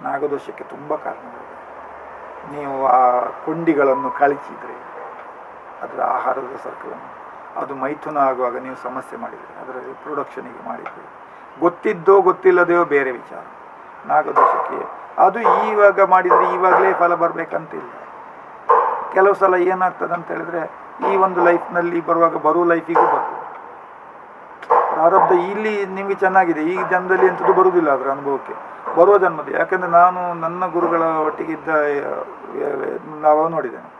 ನಾಗದೋಷಕ್ಕೆ ತುಂಬ ಕಾರಣಗಳಿವೆ. ನೀವು ಆ ಕೊಂಡಿಗಳನ್ನು ಕಳಚಿದರೆ ಅದರ ಆಹಾರದ ಸರ್ಕಲನ್ನು, ಅದು ಮೈಥುನ ಆಗುವಾಗ ನೀವು ಸಮಸ್ಯೆ ಮಾಡಿದರೆ, ಅದರ ರಿಪ್ರೊಡಕ್ಷನಿಗೆ ಮಾಡಿದರೆ, ಗೊತ್ತಿದ್ದೋ ಗೊತ್ತಿಲ್ಲದೆಯೋ ಬೇರೆ ವಿಚಾರ. ನಾಗದೋಷಕ್ಕೆ ಅದು ಈವಾಗ ಮಾಡಿದರೆ ಈವಾಗಲೇ ಫಲ ಬರಬೇಕಂತಿಲ್ಲ. ಕೆಲವು ಸಲ ಏನಾಗ್ತದೆ ಅಂತ ಹೇಳಿದ್ರೆ, ಈ ಒಂದು ಲೈಫ್ನಲ್ಲಿ ಬರುವಾಗ ಬರೋ ಲೈಫಿಗೂ ಬರ್ಬೋದು. ಪ್ರಾರಬ್ಧ ಇಲ್ಲಿ ನಿಮಗೆ ಚೆನ್ನಾಗಿದೆ, ಈ ಜನ್ಮದಲ್ಲಿ ಎಂಥದ್ದು ಬರುವುದಿಲ್ಲ ಅದರ ಅನುಭವಕ್ಕೆ, ಬರುವ ಜನ್ಮದ. ಯಾಕಂದರೆ ನಾನು ನನ್ನ ಗುರುಗಳ ಒಟ್ಟಿಗಿದ್ದ ನಾವು ನೋಡಿದ್ದೇನೆ,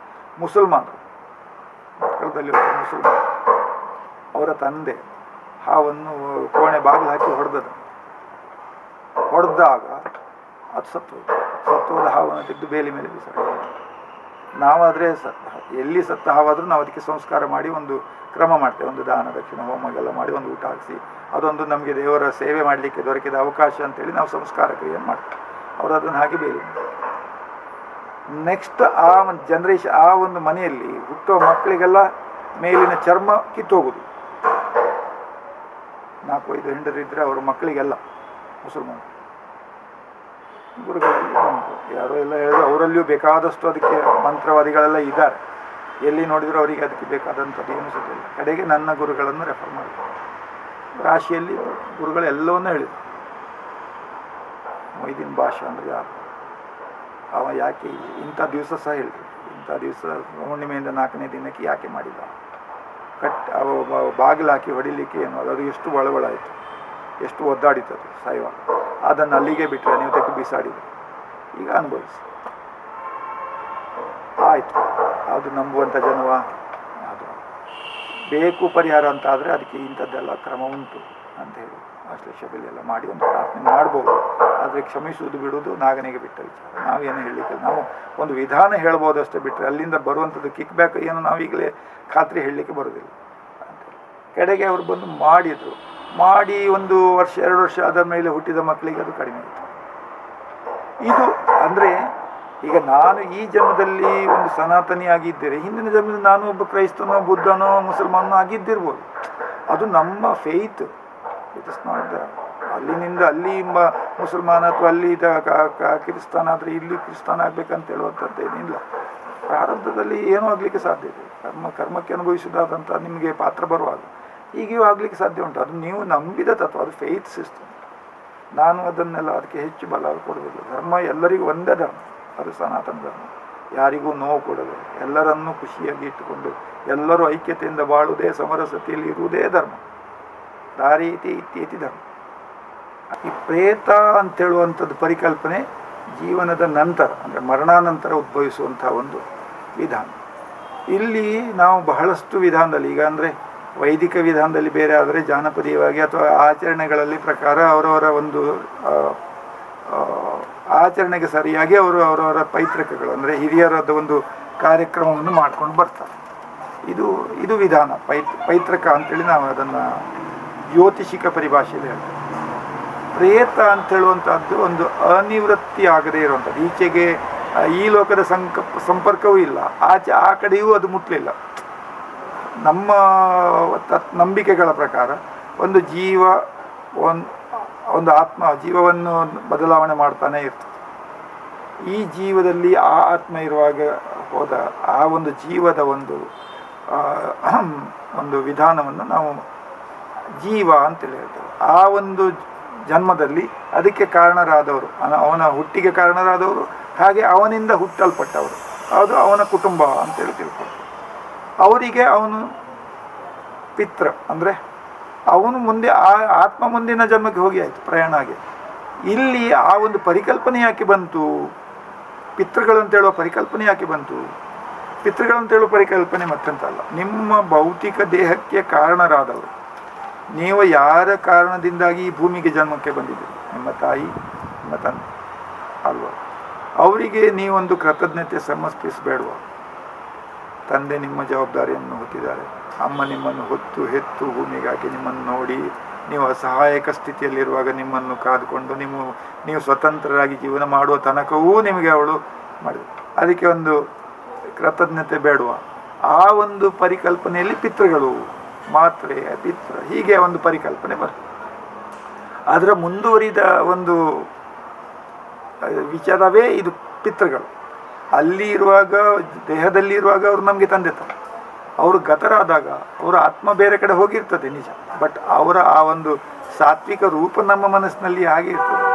ಮುಸಲ್ಮಾನರು ಮಕ್ಕಳದಲ್ಲಿ ಮುಸಲ್ಮಾನ, ಅವರ ತಂದೆ ಹಾವನ್ನು ಕೋಣೆ ಬಾಗಿಲು ಹಾಕಿ ಹೊಡೆದಾಗ ಅದು ಸತ್ತೋದ ಹಾವನ್ನು ತೆಗೆದು ಬೇಲಿ ಮೇಲೆ ಬಿಸಾಡಿ. ನಾವಾದರೆ ಎಲ್ಲಿ ಸತ್ತ ಹಾವಾದರೂ ನಾವು ಅದಕ್ಕೆ ಸಂಸ್ಕಾರ ಮಾಡಿ ಒಂದು ಕ್ರಮ ಮಾಡ್ತೇವೆ, ಒಂದು ದಾನ ದಕ್ಷಿಣ ಹೋಮಗೆಲ್ಲ ಮಾಡಿ ಒಂದು ಊಟ ಹಾಕಿಸಿ, ಅದೊಂದು ನಮಗೆ ದೇವರ ಸೇವೆ ಮಾಡಲಿಕ್ಕೆ ದೊರಕಿದ ಅವಕಾಶ ಅಂತೇಳಿ ನಾವು ಸಂಸ್ಕಾರ ಕ್ರಿಯೆಯನ್ನು ಮಾಡ್ತೇವೆ. ಅವರು ಅದನ್ನು ಹಾಗೆ ಬೇಲಿ ನೆಕ್ಸ್ಟ್ ಆ ಒಂದು ಜನ್ರೇಷನ್, ಆ ಒಂದು ಮನೆಯಲ್ಲಿ ಹುಟ್ಟುವ ಮಕ್ಕಳಿಗೆಲ್ಲ ಮೇಲಿನ ಚರ್ಮ ಕಿತ್ತೋಗುದು. 4-5 ಹೆಂಡರಿದ್ದರೆ ಅವರ ಮಕ್ಕಳಿಗೆಲ್ಲ ಮುಸಲ್ಮಾನ ಗುರುಗಳಲ್ಲಿ ಬಂದರು. ಯಾರೋ ಎಲ್ಲ ಹೇಳಿದ್ರು, ಅವರಲ್ಲಿಯೂ ಬೇಕಾದಷ್ಟು ಅದಕ್ಕೆ ಮಂತ್ರವಾದಿಗಳೆಲ್ಲ ಇದ್ದಾರೆ. ಎಲ್ಲಿ ನೋಡಿದ್ರು ಅವರಿಗೆ ಅದಕ್ಕೆ ಬೇಕಾದಂಥದ್ದು ಏನು ಸಿಗಲಿಲ್ಲ. ಕಡೆಗೆ ನನ್ನ ಗುರುಗಳನ್ನು ರೆಫರ್ ಮಾಡಿದ್ರು. ರಾಶಿಯಲ್ಲಿ ಗುರುಗಳು ಎಲ್ಲವನ್ನೂ ಹೇಳಿದರು. ಮೊಯ್ದೀನ್ ಬಾಷಾ ಅಂದರೆ ಯಾರು, ಅವ ಯಾಕೆ ಇಂಥ ದಿವಸ ಸಹ ಹೇಳಿದ್ರು, ಇಂಥ ದಿವಸ ಹುಣ್ಣಿಮೆಯಿಂದ 4ನೇ ದಿನಕ್ಕೆ ಯಾಕೆ ಮಾಡಿಲ್ಲ, ಬಾಗಿಲು ಹಾಕಿ ಹೊಡಿಲಿಕ್ಕೆ ಏನು, ಅದು ಎಷ್ಟು ಒಳಗೊಳಾಯಿತು, ಎಷ್ಟು ಒದ್ದಾಡಿತದು ಸಾಯುವಾಗ. ಅದನ್ನು ಅಲ್ಲಿಗೆ ಬಿಟ್ಟರೆ ನೀವು ತೆಗೆದು ಬಿಸಾಡಿದ್ರು. ಈಗ ಅನುಭವಿಸಿ ಆಯಿತು. ಅದು ನಂಬುವಂಥ ಜನವ, ಅದು ಬೇಕು ಪರಿಹಾರ ಅಂತ ಆದರೆ ಅದಕ್ಕೆ ಇಂಥದ್ದೆಲ್ಲ ಕ್ರಮ ಉಂಟು ಅಂತ ಹೇಳಿ ಆಶ್ಲೇಷ ಬೆಲೆ ಎಲ್ಲ ಮಾಡಿ ಒಂದು ಪ್ರಾರ್ಥನೆ ಮಾಡ್ಬೋದು. ಆದರೆ ಕ್ಷಮಿಸುವುದು ಬಿಡುವುದು ನಾಗನಿಗೆ ಬಿಟ್ಟ ವಿಚಾರ. ನಾವೇನು ಹೇಳಲಿಕ್ಕೆ, ನಾವು ಒಂದು ವಿಧಾನ ಹೇಳ್ಬೋದು ಅಷ್ಟೇ, ಬಿಟ್ಟರೆ ಅಲ್ಲಿಂದ ಬರುವಂಥದ್ದು ಕಿಕ್ ಬ್ಯಾಕ್ ಏನು ನಾವೀಗಲೇ ಖಾತ್ರಿ ಹೇಳಲಿಕ್ಕೆ ಬರೋದಿಲ್ಲ ಅಂತ. ಕಡೆಗೆ ಅವರು ಬಂದು ಮಾಡಿದರು. ಮಾಡಿ 1 ವರ್ಷ 2 ವರ್ಷ ಆದ ಮೇಲೆ ಹುಟ್ಟಿದ ಮಕ್ಕಳಿಗೆ ಅದು ಕಡಿಮೆ ಆಯಿತು. ಇದು ಅಂದರೆ ಈಗ ನಾನು ಈ ಜನ್ಮದಲ್ಲಿ ಒಂದು ಸನಾತನಿ ಆಗಿದ್ದರೆ, ಹಿಂದಿನ ಜನ್ಮದಲ್ಲಿ ನಾನು ಒಬ್ಬ ಕ್ರೈಸ್ತನೋ ಬುದ್ಧನೋ ಮುಸಲ್ಮಾನೋ ಆಗಿದ್ದಿರ್ಬೋದು. ಅದು ನಮ್ಮ ಫೇತ್. ಇಟ್ ಇಸ್ ನಾಟ್ ಅಲ್ಲಿನಿಂದ ಅಲ್ಲಿ ಮುಸಲ್ಮಾನ ಅಥವಾ ಅಲ್ಲಿ ಕ್ರಿಸ್ತಾನ ಆದರೆ ಇಲ್ಲಿ ಕ್ರಿಸ್ತಾನ ಆಗಬೇಕಂತ ಹೇಳುವಂಥದ್ದು ಏನಿಲ್ಲ. ಪ್ರಾರಂಭದಲ್ಲಿ ಏನೂ ಆಗಲಿಕ್ಕೆ ಸಾಧ್ಯ ಇದೆ. ಕರ್ಮಕ್ಕೆ ಅನುಭವಿಸಿದಾದಂಥ ನಿಮಗೆ ಪಾತ್ರ ಬರುವಾಗ ಈಗಿಯೂ ಆಗಲಿಕ್ಕೆ ಸಾಧ್ಯ ಉಂಟು. ಅದು ನೀವು ನಂಬಿದ ತತ್ವ, ಅದು ಫೇತ್ ಸಿಸ್ಟಮ್. ನಾನು ಅದನ್ನೆಲ್ಲ ಅದಕ್ಕೆ ಹೆಚ್ಚು ಬಲ ಕೊಡೋದಿಲ್ಲ. ಧರ್ಮ ಎಲ್ಲರಿಗೂ ಒಂದೇ ಧರ್ಮ, ಅದು ಸನಾತನ ಧರ್ಮ. ಯಾರಿಗೂ ನೋವು ಕೊಡೋದು, ಎಲ್ಲರನ್ನೂ ಖುಷಿಯಾಗಿ ಇಟ್ಟುಕೊಂಡು ಎಲ್ಲರೂ ಐಕ್ಯತೆಯಿಂದ ಬಾಳುವುದೇ, ಸಮರಸತೆಯಲ್ಲಿ ಇರುವುದೇ ಧರ್ಮ. ದಾರೀತಿ ಇತ್ಯೇತಿ ಧರ್ಮ. ಈ ಪ್ರೇತ ಅಂತೇಳುವಂಥದ್ದು ಪರಿಕಲ್ಪನೆ ಜೀವನದ ನಂತರ, ಅಂದರೆ ಮರಣಾನಂತರ ಉದ್ಭವಿಸುವಂಥ ಒಂದು ವಿಧಾನ. ಇಲ್ಲಿ ನಾವು ಬಹಳಷ್ಟು ವಿಧಾನದಲ್ಲಿ, ಈಗ ಅಂದರೆ ವೈದಿಕ ವಿಧಾನದಲ್ಲಿ ಬೇರೆ ಆದರೆ, ಜಾನಪದೀಯವಾಗಿ ಅಥವಾ ಆಚರಣೆಗಳಲ್ಲಿ ಪ್ರಕಾರ ಅವರವರ ಒಂದು ಆಚರಣೆಗೆ ಸರಿಯಾಗಿ ಅವರವರ ಪೈತೃಕಗಳು, ಅಂದರೆ ಹಿರಿಯರದ ಒಂದು ಕಾರ್ಯಕ್ರಮವನ್ನು ಮಾಡ್ಕೊಂಡು ಬರ್ತಾರೆ. ಇದು ವಿಧಾನ ಪೈತೃಕ ಅಂತೇಳಿ ನಾವು ಅದನ್ನು ಜ್ಯೋತಿಷಿಕ ಪರಿಭಾಷೆಯಲ್ಲಿ ಹೇಳ್ತೇವೆ. ಪ್ರೇತ ಅಂತೇಳುವಂಥದ್ದು ಒಂದು ಅನಿವೃತ್ತಿ ಆಗದೇ ಇರುವಂಥದ್ದು. ಈಚೆಗೆ ಈ ಲೋಕದ ಸಂಪರ್ಕವೂ ಇಲ್ಲ, ಆಚೆ ಆ ಕಡೆಯೂ ಅದು ಮುಟ್ಟಲಿಲ್ಲ. ನಮ್ಮ ನಂಬಿಕೆಗಳ ಪ್ರಕಾರ ಒಂದು ಜೀವ, ಒಂದು ಆತ್ಮ ಜೀವವನ್ನು ಬದಲಾವಣೆ ಮಾಡ್ತಾನೆ ಇರ್ತದೆ. ಈ ಜೀವದಲ್ಲಿ ಆ ಆತ್ಮ ಇರುವಾಗ ಹೋದ ಆ ಒಂದು ಜೀವದ ಒಂದು ವಿಧಾನವನ್ನು ನಾವು ಜೀವ ಅಂತೇಳಿ ಹೇಳ್ತೇವೆ. ಆ ಒಂದು ಜನ್ಮದಲ್ಲಿ ಅದಕ್ಕೆ ಕಾರಣರಾದವರು, ಅವನ ಹುಟ್ಟಿಗೆ ಕಾರಣರಾದವರು, ಹಾಗೆ ಅವನಿಂದ ಹುಟ್ಟಲ್ಪಟ್ಟವರು, ಅದು ಅವನ ಕುಟುಂಬ ಅಂತೇಳಿ ತಿಳ್ಕೊಳ್ತಾರೆ. ಅವರಿಗೆ ಅವನು ಪಿತೃ, ಅಂದರೆ ಅವನು ಮುಂದೆ ಆ ಆತ್ಮ ಮುಂದಿನ ಜನ್ಮಕ್ಕೆ ಹೋಗಿ ಆಯಿತು, ಪ್ರಯಾಣ ಆಗಿ. ಇಲ್ಲಿ ಆ ಒಂದು ಪರಿಕಲ್ಪನೆ ಯಾಕೆ ಬಂತು? ಪಿತೃಗಳಂತೇಳುವ ಪರಿಕಲ್ಪನೆ ಯಾಕೆ ಬಂತು? ಪಿತೃಗಳಂತೇಳುವ ಪರಿಕಲ್ಪನೆ ಮತ್ತಂತಲ್ಲ, ನಿಮ್ಮ ಭೌತಿಕ ದೇಹಕ್ಕೆ ಕಾರಣರಾದವರು. ನೀವು ಯಾರ ಕಾರಣದಿಂದಾಗಿ ಈ ಭೂಮಿಗೆ ಜನ್ಮಕ್ಕೆ ಬಂದಿದ್ದೀರಿ, ನಿಮ್ಮ ತಾಯಿ, ನಿಮ್ಮ ತಂದೆ ಅಲ್ವಾ? ಅವರಿಗೆ ನೀವೊಂದು ಕೃತಜ್ಞತೆ ಸಮರ್ಪಿಸಬೇಡುವ? ತಂದೆ ನಿಮ್ಮ ಜವಾಬ್ದಾರಿಯನ್ನು ಹೊತ್ತಿದ್ದಾರೆ, ಅಮ್ಮ ನಿಮ್ಮನ್ನು ಹೊತ್ತು ಹೆತ್ತು ಭೂಮಿಗೆ ಹಾಕಿ ನಿಮ್ಮನ್ನು ನೋಡಿ, ನೀವು ಅಸಹಾಯಕ ಸ್ಥಿತಿಯಲ್ಲಿರುವಾಗ ನಿಮ್ಮನ್ನು ಕಾದುಕೊಂಡು ನೀವು ಸ್ವತಂತ್ರರಾಗಿ ಜೀವನ ಮಾಡುವ ತನಕವೂ ನಿಮಗೆ ಅವಳು ಮಾಡಿದೆ. ಅದಕ್ಕೆ ಒಂದು ಕೃತಜ್ಞತೆ ಬೇಡುವ? ಆ ಒಂದು ಪರಿಕಲ್ಪನೆಯಲ್ಲಿ ಪಿತೃಗಳು ಮಾತ್ರೆ ಪಿತೃ ಹೀಗೆ ಒಂದು ಪರಿಕಲ್ಪನೆ ಬರ್ತದೆ. ಅದರ ಮುಂದುವರಿದ ಒಂದು ವಿಚಾರವೇ ಇದು ಪಿತೃಗಳು. ಅಲ್ಲಿ ಇರುವಾಗ, ದೇಹದಲ್ಲಿ ಇರುವಾಗ ಅವರು ನಮಗೆ ತಂದೆ ತಾಯಿ. ಅವರು ಗತರಾದಾಗ ಅವರ ಆತ್ಮ ಬೇರೆ ಕಡೆ ಹೋಗಿರ್ತದೆ ನಿಜ, ಬಟ್ ಅವರ ಆ ಒಂದು ಸಾತ್ವಿಕ ರೂಪ ನಮ್ಮ ಮನಸ್ಸಿನಲ್ಲಿ ಹಾಗೆ ಇರ್ತದೆ.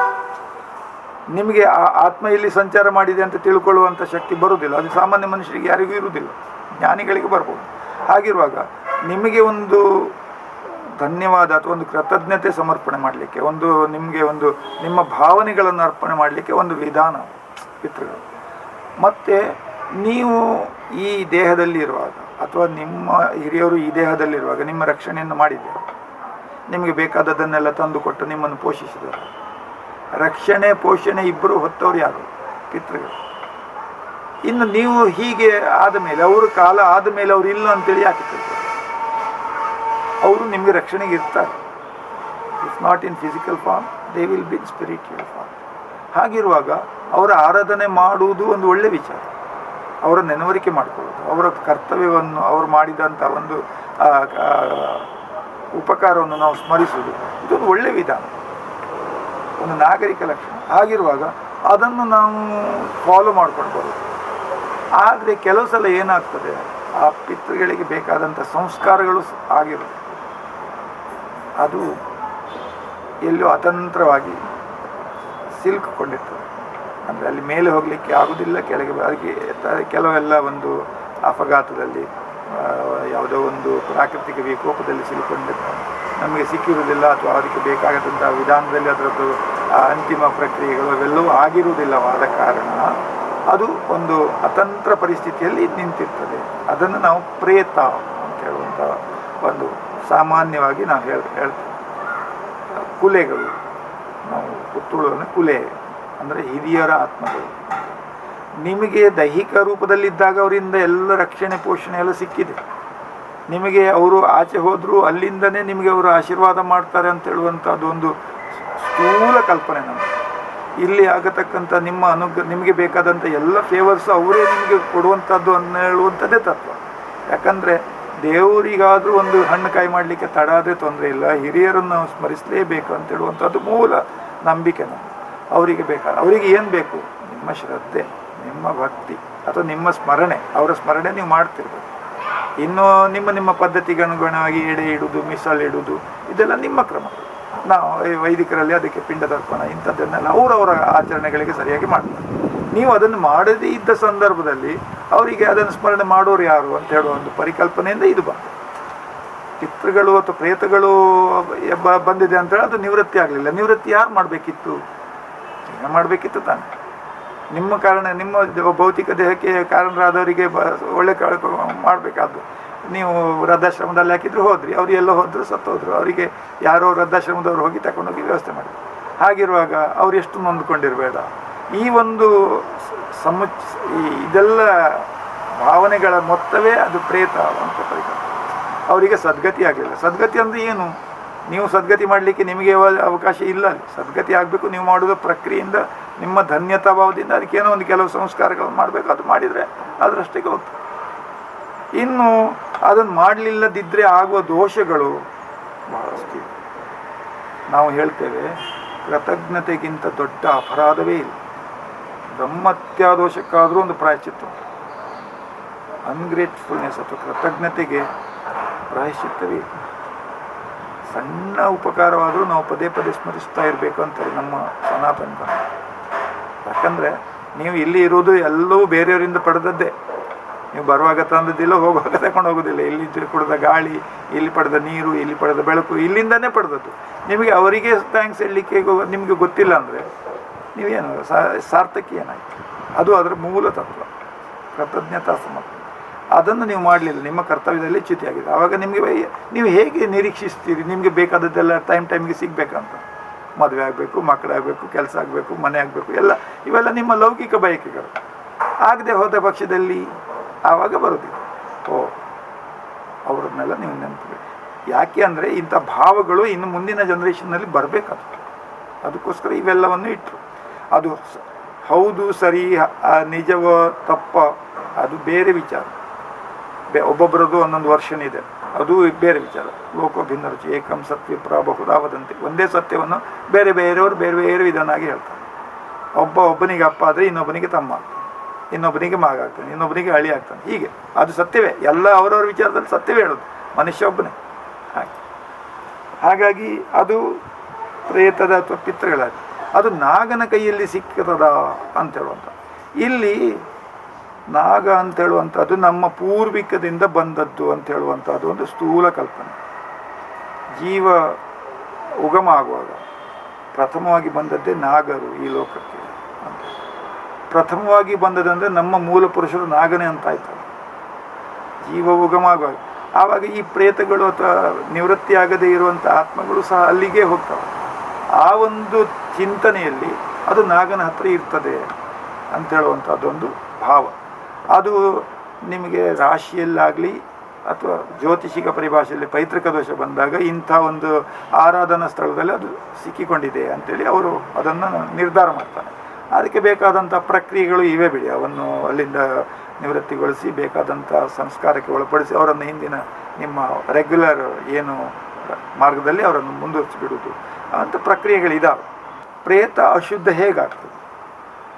ನಿಮಗೆ ಆ ಆತ್ಮ ಇಲ್ಲಿ ಸಂಚಾರ ಮಾಡಿದೆ ಅಂತ ತಿಳ್ಕೊಳ್ಳುವಂಥ ಶಕ್ತಿ ಬರುವುದಿಲ್ಲ. ಅದು ಸಾಮಾನ್ಯ ಮನುಷ್ಯರಿಗೆ ಯಾರಿಗೂ ಇರುವುದಿಲ್ಲ, ಜ್ಞಾನಿಗಳಿಗೆ ಬರ್ಬೋದು. ಹಾಗಿರುವಾಗ ನಿಮಗೆ ಒಂದು ಧನ್ಯವಾದ ಅಥವಾ ಒಂದು ಕೃತಜ್ಞತೆ ಸಮರ್ಪಣೆ ಮಾಡಲಿಕ್ಕೆ, ನಿಮಗೆ ನಿಮ್ಮ ಭಾವನೆಗಳನ್ನು ಅರ್ಪಣೆ ಮಾಡಲಿಕ್ಕೆ ಒಂದು ವಿಧಾನ ಪಿತೃಗಳು. ಮತ್ತು ನೀವು ಈ ದೇಹದಲ್ಲಿರುವಾಗ ಅಥವಾ ನಿಮ್ಮ ಹಿರಿಯರು ಈ ದೇಹದಲ್ಲಿರುವಾಗ ನಿಮ್ಮ ರಕ್ಷಣೆಯನ್ನು ಮಾಡಿದ್ದಾರೆ, ನಿಮಗೆ ಬೇಕಾದದ್ದನ್ನೆಲ್ಲ ತಂದುಕೊಟ್ಟು ನಿಮ್ಮನ್ನು ಪೋಷಿಸಿದ್ದಾರೆ. ರಕ್ಷಣೆ ಪೋಷಣೆ ಇಬ್ಬರು ಹೊತ್ತವರು ಯಾರು? ಪಿತೃಗಳು. ಇನ್ನು ನೀವು ಹೀಗೆ ಆದ ಮೇಲೆ, ಅವರು ಕಾಲ ಆದ ಮೇಲೆ ಅವರು ಇಲ್ಲ ಅಂತೇಳಿ ಯಾಕೆ ತಿಳ್ತಾರೆ? ಅವರು ನಿಮಗೆ ರಕ್ಷಣೆಗೆ ಇರ್ತಾರೆ. If not in physical form, they will be in spiritual form. ಹಾಗಿರುವಾಗ ಅವರ ಆರಾಧನೆ ಮಾಡುವುದು ಒಂದು ಒಳ್ಳೆ ವಿಚಾರ. ಅವರ ನೆನವರಿಕೆ ಮಾಡಿಕೊಳ್ಳೋದು, ಅವರ ಕರ್ತವ್ಯವನ್ನು, ಅವರು ಮಾಡಿದಂಥ ಒಂದು ಉಪಕಾರವನ್ನು ನಾವು ಸ್ಮರಿಸುವುದು, ಇದೊಂದು ಒಳ್ಳೆಯ ವಿಧಾನ, ಒಂದು ನಾಗರಿಕ ಲಕ್ಷಣ. ಹಾಗಿರುವಾಗ ಅದನ್ನು ನಾವು ಫಾಲೋ ಮಾಡ್ಕೊಂಡು ಬರೋದು. ಆದರೆ ಕೆಲವು ಸಲ ಏನಾಗ್ತದೆ, ಆ ಪಿತೃಗಳಿಗೆ ಬೇಕಾದಂಥ ಸಂಸ್ಕಾರಗಳು ಆಗಿರುತ್ತೆ, ಅದು ಎಲ್ಲೋ ಅತಂತ್ರವಾಗಿ ಸಿಲುಕಿಕೊಂಡಿರ್ತದೆ. ಅಂದರೆ ಅಲ್ಲಿ ಮೇಲೆ ಹೋಗಲಿಕ್ಕೆ ಆಗೋದಿಲ್ಲ, ಕೆಳಗೆ ಅದಕ್ಕೆ ಕೆಲವೆಲ್ಲ ಒಂದು ಅಪಘಾತದಲ್ಲಿ, ಯಾವುದೋ ಒಂದು ಪ್ರಾಕೃತಿಕ ವಿಕೋಪದಲ್ಲಿ ಸಿಲುಕೊಂಡಿರ್ತಾರೆ, ನಮಗೆ ಸಿಕ್ಕಿರುವುದಿಲ್ಲ, ಅಥವಾ ಅದಕ್ಕೆ ಬೇಕಾದಂಥ ವಿಧಾನದಲ್ಲಿ ಅದರದ್ದು ಅಂತಿಮ ಪ್ರಕ್ರಿಯೆಗಳು ಅವೆಲ್ಲವೂ ಆಗಿರುವುದಿಲ್ಲವಾದ ಕಾರಣ ಅದು ಒಂದು ಅತಂತ್ರ ಪರಿಸ್ಥಿತಿಯಲ್ಲಿ ನಿಂತಿರ್ತದೆ. ಅದನ್ನು ನಾವು ಪ್ರೇತ ಅಂತ ಹೇಳುವಂಥ ಒಂದು ಸಾಮಾನ್ಯವಾಗಿ ನಾವು ಹೇಳ್ತೇವೆ. ಕುಲೆಗಳು, ನಾವು ಪುತ್ತೂಳನ್ನು ಕುಲೆ ಅಂದರೆ ಹಿರಿಯರ ಆತ್ಮಗಳು. ನಿಮಗೆ ದೈಹಿಕ ರೂಪದಲ್ಲಿದ್ದಾಗ ಅವರಿಂದ ಎಲ್ಲ ರಕ್ಷಣೆ ಪೋಷಣೆ ಎಲ್ಲ ಸಿಕ್ಕಿದೆ. ನಿಮಗೆ ಅವರು ಆಚೆ ಹೋದರೂ ಅಲ್ಲಿಂದನೇ ನಿಮಗೆ ಅವರು ಆಶೀರ್ವಾದ ಮಾಡ್ತಾರೆ ಅಂತ ಹೇಳುವಂಥದ್ದು ಒಂದು ಸ್ಥೂಲ ಕಲ್ಪನೆ ನಮಗೆ. ಇಲ್ಲಿ ಆಗತಕ್ಕಂಥ ನಿಮಗೆ ಬೇಕಾದಂಥ ಎಲ್ಲ ಫೇವರ್ಸ್ ಅವರೇ ನಿಮಗೆ ಕೊಡುವಂಥದ್ದು ಅಂತ ಹೇಳುವಂಥದ್ದೇ ತತ್ವ. ಯಾಕಂದರೆ ದೇವರಿಗಾದರೂ ಒಂದು ಹಣ್ಣು ಕಾಯಿ ಮಾಡಲಿಕ್ಕೆ ತಡ ಆದರೆ ತೊಂದರೆ ಇಲ್ಲ, ಹಿರಿಯರನ್ನು ನಾವು ಸ್ಮರಿಸಲೇಬೇಕು ಅಂತ ಹೇಳುವಂಥದ್ದು ಮೂಲ ನಂಬಿಕೆ ನಮಗೆ. ಅವರಿಗೆ ಅವರಿಗೆ ಏನು ಬೇಕು? ನಿಮ್ಮ ಶ್ರದ್ಧೆ, ನಿಮ್ಮ ಭಕ್ತಿ ಅಥವಾ ನಿಮ್ಮ ಸ್ಮರಣೆ, ಅವರ ಸ್ಮರಣೆ ನೀವು ಮಾಡ್ತಿರ್ಬೇಕು. ಇನ್ನು ನಿಮ್ಮ ಪದ್ಧತಿಗೆ ಅನುಗುಣವಾಗಿ ಎಡೆ ಇಡುವುದು, ಮಿಸಲ್ ಇದೆಲ್ಲ ನಿಮ್ಮ ಕ್ರಮ. ನಾವು ವೈದಿಕರಲ್ಲಿ ಅದಕ್ಕೆ ಪಿಂಡ ತರ್ಪಣ ಇಂಥದ್ದನ್ನೆಲ್ಲ ಅವರವರ ಆಚರಣೆಗಳಿಗೆ ಸರಿಯಾಗಿ ಮಾಡ್ತಾರೆ. ನೀವು ಅದನ್ನು ಮಾಡದೇ ಇದ್ದ ಸಂದರ್ಭದಲ್ಲಿ ಅವರಿಗೆ ಅದನ್ನು ಸ್ಮರಣೆ ಮಾಡೋರು ಯಾರು ಅಂತ ಹೇಳುವ ಒಂದು ಪರಿಕಲ್ಪನೆಯಿಂದ ಇದು ಬಂತು. ಪಿತೃಗಳು ಅಥವಾ ಪ್ರೇತಗಳು ಬಂದಿದೆ ಅಂತ ಹೇಳಿ ಅದು ನಿವೃತ್ತಿ ಆಗಲಿಲ್ಲ. ನಿವೃತ್ತಿ ಯಾರು ಮಾಡಬೇಕಿತ್ತು? ಏನು ಮಾಡಬೇಕಿತ್ತು ತಾನೆ. ನಿಮ್ಮ ಕಾರಣ, ನಿಮ್ಮ ಭೌತಿಕ ದೇಹಕ್ಕೆ ಕಾರಣರಾದವರಿಗೆ ಒಳ್ಳೆ ಮಾಡಬೇಕಾದ್ದು. ನೀವು ವೃದ್ಧಾಶ್ರಮದಲ್ಲಿ ಹಾಕಿದ್ರು ಹೋದ್ರಿ, ಅವ್ರು ಎಲ್ಲೋ ಹೋದ್ರು ಸತ್ತೋದ್ರು, ಅವರಿಗೆ ಯಾರೋ ವೃದ್ಧಾಶ್ರಮದವ್ರು ಹೋಗಿ ತಗೊಂಡೋಗಿ ವ್ಯವಸ್ಥೆ ಮಾಡಿ. ಹಾಗಿರುವಾಗ ಅವ್ರು ಎಷ್ಟು ನೊಂದ್ಕೊಂಡಿರಬೇಡ. ಈ ಒಂದು ಇದೆಲ್ಲ ಭಾವನೆಗಳ ಮೊತ್ತವೇ ಅದು ಪ್ರೇತ ಅಂತ ಪರಿಕಲ್ಪನೆ. ಅವರಿಗೆ ಸದ್ಗತಿ ಆಗಲಿಲ್ಲ. ಸದ್ಗತಿ ಅಂದರೆ ಏನು? ನೀವು ಸದ್ಗತಿ ಮಾಡಲಿಕ್ಕೆ ನಿಮಗೆ ಅವಕಾಶ ಇಲ್ಲ. ಅಲ್ಲಿ ಸದ್ಗತಿ ಆಗಬೇಕು, ನೀವು ಮಾಡೋದು ಪ್ರಕ್ರಿಯೆಯಿಂದ, ನಿಮ್ಮ ಧನ್ಯತಾ ಭಾವದಿಂದ ಅದಕ್ಕೇನೋ ಒಂದು ಕೆಲವು ಸಂಸ್ಕಾರಗಳನ್ನು ಮಾಡಬೇಕು. ಅದು ಮಾಡಿದರೆ ಅದರಷ್ಟಕ್ಕೆ ಹೋಗ್ತದೆ. ಇನ್ನು ಅದನ್ನು ಮಾಡಲಿಲ್ಲದಿದ್ದರೆ ಆಗುವ ದೋಷಗಳು ಬಹಳಷ್ಟು. ನಾವು ಹೇಳ್ತೇವೆ, ಕೃತಜ್ಞತೆಗಿಂತ ದೊಡ್ಡ ಅಪರಾಧವೇ ಇಲ್ಲ. ಬ್ರಹ್ಮತ್ಯಾದೋಷಕ್ಕಾದರೂ ಒಂದು ಪ್ರಾಯಶ್ಚಿತ್ತ. ಅನ್ಗ್ರೇಟ್ಫುಲ್ನೆಸ್ ಅಥವಾ ಕೃತಜ್ಞತೆಗೆ ಪ್ರಾಯಶ್ಚಿತ್ತವೇ ಇಲ್ಲ. ಸಣ್ಣ ಉಪಕಾರವಾದರೂ ನಾವು ಪದೇ ಪದೇ ಸ್ಮರಿಸ್ತಾ ಇರಬೇಕು ಅಂತಾರೆ ನಮ್ಮ ಸನಾತನ ಧರ್ಮ. ಯಾಕಂದರೆ ನೀವು ಇಲ್ಲಿ ಇರೋದು ಎಲ್ಲವೂ ಬೇರೆಯವರಿಂದ ಪಡೆದದ್ದೇ. ನೀವು ಬರುವಾಗ ತಂದದ್ದಿಲ್ಲ, ಹೋಗುವಾಗ ತಗೊಂಡು ಹೋಗೋದಿಲ್ಲ. ಇಲ್ಲಿ ಕುಡಿದ ಗಾಳಿ, ಇಲ್ಲಿ ಪಡೆದ ನೀರು, ಇಲ್ಲಿ ಪಡೆದ ಬೆಳಕು ಇಲ್ಲಿಂದನೇ ಪಡೆದದ್ದು. ನಿಮಗೆ ಅವರಿಗೆ ಥ್ಯಾಂಕ್ಸ್ ಹೇಳಲಿಕ್ಕೆ ನಿಮಗೆ ಗೊತ್ತಿಲ್ಲ ಅಂದರೆ ನೀವೇನು ಸಾರ್ಥಕಿ ಏನಾಯಿತು? ಅದು ಅದರ ಮೂಲ ತತ್ವ, ಕೃತಜ್ಞತಾ ಸಮರ್ಪಣೆ. ಅದನ್ನು ನೀವು ಮಾಡಲಿಲ್ಲ, ನಿಮ್ಮ ಕರ್ತವ್ಯದಲ್ಲಿ ಚ್ಯುತಿಯಾಗಿದೆ. ಆವಾಗ ನೀವು ಹೇಗೆ ನಿರೀಕ್ಷಿಸ್ತೀರಿ ನಿಮಗೆ ಬೇಕಾದದ್ದೆಲ್ಲ ಟೈಮ್ಗೆ ಸಿಗಬೇಕಂತ? ಮದುವೆ ಆಗಬೇಕು, ಮಕ್ಕಳಾಗಬೇಕು, ಕೆಲಸ ಆಗಬೇಕು, ಮನೆ ಆಗಬೇಕು, ಇವೆಲ್ಲ ನಿಮ್ಮ ಲೌಕಿಕ ಬಯಕೆಗಳು. ಆಗದೆ ಹೋದ ಪಕ್ಷದಲ್ಲಿ ಆವಾಗ ಬರೋದಿಲ್ಲ. ಅವರನ್ನೆಲ್ಲ ನೀವು ನೆನಪಬೇಕು. ಯಾಕೆ ಅಂದರೆ ಇಂಥ ಭಾವಗಳು ಇನ್ನು ಮುಂದಿನ ಜನ್ರೇಷನ್ನಲ್ಲಿ ಬರಬೇಕಾಗುತ್ತೆ. ಅದಕ್ಕೋಸ್ಕರ ಇವೆಲ್ಲವನ್ನು ಇಟ್ಟರು. ಅದು ಹೌದು ಸರಿ ನಿಜವೋ ತಪ್ಪ ಅದು ಬೇರೆ ವಿಚಾರ. ಒಬ್ಬೊಬ್ಬರದ್ದು ಒಂದೊಂದು ವರ್ಷನ್ ಇದೆ, ಅದು ಬೇರೆ ವಿಚಾರ. ಲೋಕ ಭಿನ್ನ ರುಚಿ ಏಕಂ ಸತ್ಯ ಪ್ರಾಬಹುದಾವದಂತೆ. ಒಂದೇ ಸತ್ಯವನ್ನು ಬೇರೆಯವರು ಬೇರೆ ವಿಧಾನಾಗಿ ಹೇಳ್ತಾರೆ. ಒಬ್ಬನಿಗೆ ಅಪ್ಪ ಆದರೆ ಇನ್ನೊಬ್ಬನಿಗೆ ತಮ್ಮ ಆಗ್ತಾನೆ, ಇನ್ನೊಬ್ಬನಿಗೆ ಮಗ ಆಗ್ತಾನೆ, ಇನ್ನೊಬ್ಬನಿಗೆ ಅಳಿ ಆಗ್ತಾನೆ. ಹೀಗೆ ಅದು ಸತ್ಯವೇ, ಎಲ್ಲ ಅವರವ್ರ ವಿಚಾರದಲ್ಲಿ ಸತ್ಯವೇ ಹೇಳೋದು, ಮನುಷ್ಯ ಒಬ್ಬನೇ. ಹಾಗಾಗಿ ಅದು ಪ್ರೇತದ ಅಥವಾ ಪಿತೃಗಳಾದ ಅದು ನಾಗನ ಕೈಯಲ್ಲಿ ಸಿಕ್ಕದ ಅಂತ ಹೇಳುವಂಥ. ಇಲ್ಲಿ ನಾಗ ಅಂತ ಹೇಳುವಂಥದ್ದು ನಮ್ಮ ಪೂರ್ವಿಕದಿಂದ ಬಂದದ್ದು ಅಂತ ಹೇಳುವಂಥದ್ದು ಒಂದು ಸ್ಥೂಲ ಕಲ್ಪನೆ. ಜೀವ ಉಗಮ ಆಗುವಾಗ ಪ್ರಥಮವಾಗಿ ಬಂದದ್ದೇ ನಾಗರು ಈ ಲೋಕಕ್ಕೆ ಅಂತ. ಪ್ರಥಮವಾಗಿ ಬಂದದಂದರೆ ನಮ್ಮ ಮೂಲ ಪುರುಷರು ನಾಗನೇ ಅಂತ ಆಯ್ತಲ್ಲ. ಜೀವ ಉಗಮ ಆಗುವಾಗ ಆವಾಗ ಈ ಪ್ರೇತಗಳು ಅಥವಾ ನಿವೃತ್ತಿ ಆಗದೇ ಇರುವಂಥ ಆತ್ಮಗಳು ಸಹ ಅಲ್ಲಿಗೆ ಹೋಗ್ತವೆ. ಆ ಒಂದು ಚಿಂತನೆಯಲ್ಲಿ ಅದು ನಾಗನ ಹತ್ರ ಇರ್ತದೆ ಅಂತ ಹೇಳುವಂಥದ್ದೊಂದು ಭಾವ. ಅದು ನಿಮಗೆ ರಾಶಿಯಲ್ಲಾಗಲಿ ಅಥವಾ ಜ್ಯೋತಿಷಿಕ ಪರಿಭಾಷೆಯಲ್ಲಿ ಪೈತೃಕ ದೋಷ ಬಂದಾಗ ಇಂಥ ಒಂದು ಆರಾಧನಾ ಸ್ಥಳದಲ್ಲಿ ಅದು ಸಿಕ್ಕಿಕೊಂಡಿದೆ ಅಂಥೇಳಿ ಅವರು ಅದನ್ನು ನಿರ್ಧಾರ ಮಾಡ್ತಾರೆ. ಅದಕ್ಕೆ ಬೇಕಾದಂಥ ಪ್ರಕ್ರಿಯೆಗಳು ಇವೆ ಬಿಡಿ. ಅವನ್ನು ಅಲ್ಲಿಂದ ನಿವೃತ್ತಿಗೊಳಿಸಿ ಬೇಕಾದಂಥ ಸಂಸ್ಕಾರಕ್ಕೆ ಒಳಪಡಿಸಿ ಅವರನ್ನು ಹಿಂದಿನ ನಿಮ್ಮ ರೆಗ್ಯುಲರ್ ಏನು ಮಾರ್ಗದಲ್ಲಿ ಅವರನ್ನು ಮುಂದುವರಿಸಿಬಿಡುವುದು ಅಂಥ ಪ್ರಕ್ರಿಯೆಗಳಿದ್ದಾವೆ. ಪ್ರೇತ ಅಶುದ್ಧ ಹೇಗಾಗ್ತದೆ?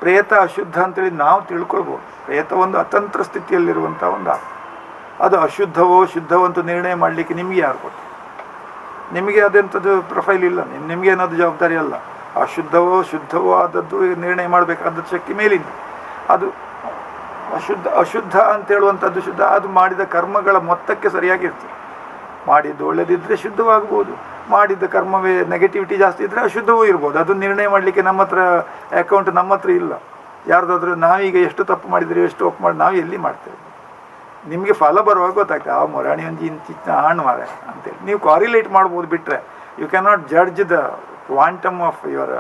ಪ್ರೇತ ಅಶುದ್ಧ ಅಂತೇಳಿ ನಾವು ತಿಳ್ಕೊಳ್ಬೋದು. ಪ್ರೇತ ಒಂದು ಅತಂತ್ರ ಸ್ಥಿತಿಯಲ್ಲಿರುವಂಥ ಒಂದು ಆತ್ಮ. ಅದು ಅಶುದ್ಧವೋ ಶುದ್ಧವೋ ಅಂತ ನಿರ್ಣಯ ಮಾಡಲಿಕ್ಕೆ ನಿಮಗೆ ಯಾರು ಕೊಟ್ಟು? ನಿಮಗೆ ಅದೆಂಥದ್ದು ಪ್ರೊಫೈಲ್ ಇಲ್ಲ, ನಿಮಗೆ ಏನಾದ್ರು ಜವಾಬ್ದಾರಿ ಅಲ್ಲ. ಅಶುದ್ಧವೋ ಶುದ್ಧವೋ ಆದದ್ದು ನಿರ್ಣಯ ಮಾಡಬೇಕಾದ ಶಕ್ತಿ ಮೇಲಿಂದ. ಅದು ಅಶುದ್ಧ ಅಂತ ಹೇಳುವಂಥದ್ದು ಶುದ್ಧ, ಅದು ಮಾಡಿದ ಕರ್ಮಗಳ ಮೊತ್ತಕ್ಕೆ ಸರಿಯಾಗಿರ್ತದೆ. ಮಾಡಿದ್ದು ಒಳ್ಳೆದಿದ್ದರೆ ಶುದ್ಧವಾಗ್ಬೋದು, ಮಾಡಿದ್ದ ಕರ್ಮವೇ ನೆಗೆಟಿವಿಟಿ ಜಾಸ್ತಿ ಇದ್ದರೆ ಅಶುದ್ಧವೂ ಇರ್ಬೋದು. ಅದು ನಿರ್ಣಯ ಮಾಡಲಿಕ್ಕೆ ನಮ್ಮ ಹತ್ರ ಅಕೌಂಟ್ ನಮ್ಮ ಹತ್ರ ಇಲ್ಲ. ಯಾರ್ದಾದ್ರೂ ನಾವೀಗ ಎಷ್ಟು ತಪ್ಪು ಮಾಡಿದರೆ ಎಷ್ಟು ಒಪ್ಪು ಮಾಡಿ ನಾವು ಎಲ್ಲಿ ಮಾಡ್ತೇವೆ? ನಿಮಗೆ ಫಲ ಬರುವಾಗ ಗೊತ್ತಾಗ್ತದೆ, ಆ ಮೊರಾಣಿ ಒಂದು ಇಂಚಿನ ಹಣ್ಣು ಮಾರೆ ಅಂತೇಳಿ ನೀವು ಕಾರಿಲೇಟ್ ಮಾಡ್ಬೋದು. ಬಿಟ್ಟರೆ you can not judge the quantum of your